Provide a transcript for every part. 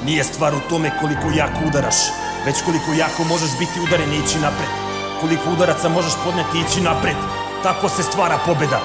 Nije stvar u tome koliko jako udaraš, već koliko jako možeš biti udaren i ići napred. Koliko udaraca možeš podneti i ići napred. Tako se stvara pobeda.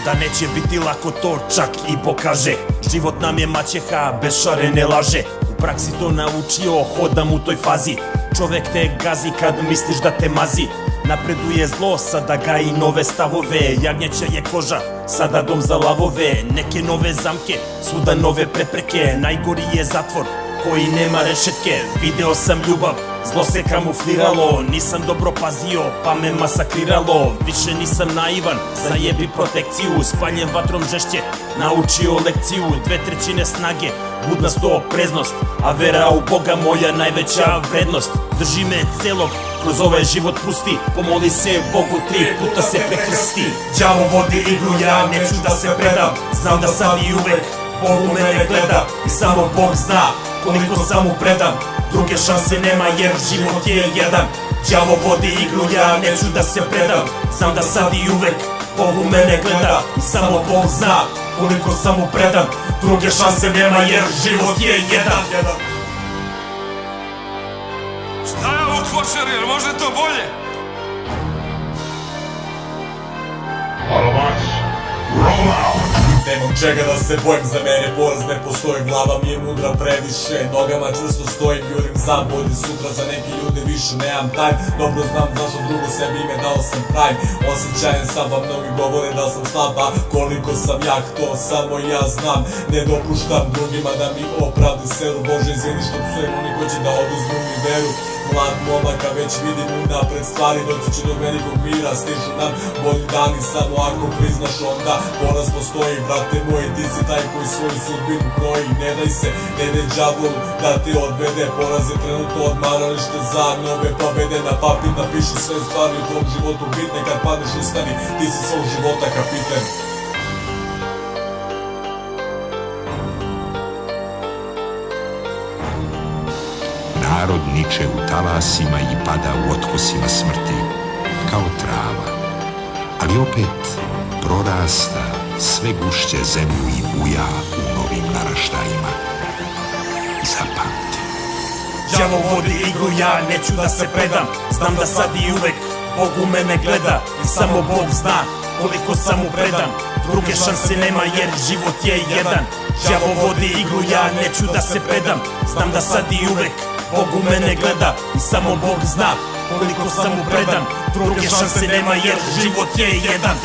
Da neće biti lako to čak i pokaže. Život nam je maćeha, bez šarene laže. U praksi to naučio, hodam u toj fazi. Čovek te gazi kad misliš da te mazi. Napreduje zlo, sada gaji nove stavove. Jagnjeća je koža, sada dom za lavove. Neke nove zamke, svuda nove prepreke. Najgori je zatvor koji nema rešetke. Video sam ljubav, zlo se kamufliralo. Nisam dobro pazio, pa me masakriralo. Više nisam naivan, zajebi protekciju. Spaljem vatrom žešće, naučio lekciju. 2/3 snage, budnasto opreznost. A vera u Boga moja najveća vrednost. Drži me celog, kroz ovaj život pusti. Pomoli se Bogu 3 puta se prekrsti. Đavo vodi igru, ja neću da se predam. Znam da sad i uvek Bog u mene gleda. I samo Bog zna koliko sam mu predan. Druge šanse nema jer život je jedan. Đavo vodi igru, ja neću da se predam. Znam da sad i uvek Bog u mene gleda. I samo Bog zna koliko sam mu predan. Druge šanse nema jer život je jedan. Šta je ovo košar, jer može to bolje? Nemam čega da se bojim, za mene poraz ne postoji. Glava mi je mudra previše, nogama čvrsto stojim. Jurim za bolje sutra, za neke ljude više nemam time. Dobro znam zašto drugo sebi ime dao sam prime. Osjećajem sam, a mnogi govore da sam slab, a koliko sam jak to samo ja znam. Ne dopuštam drugima da mi opravdu seru. Bože izvini što psujem oni hoće da oduzmu mi veru. Mlad momaka već vidim unapred stvari. Doći će do velikog mira, stižu nam bolji dani. Samo ako priznaš onda poraz postoji. Brate moj, ti si taj koji svoju sudbinu kroji. Ne daj se, ne daj đavolu da te odvede. Poraz je trenutno odmaralište za nove pobede. Na papir napiši sve stvari u tvom životu bitne. Kad padneš ustani, ti si svog života kapiten. Narod niče u talasima i pada u otkosima smrti, kao trava, ali opet prorasta sve gušće zemlju i buja u novim naraštajima. Zapamti. Đavo vodi igru, ja neću da se predam. Znam da sad i uvek Bog u mene gleda. I samo Bog zna koliko sam mu predan. Druge šanse nema jer život je jedan. Đavo vodi igru, ja neću da se predam. Znam da sad i uvek Bog u mene gleda. I samo Bog zna koliko sam mu predan. Druge šanse nema jer život je jedan.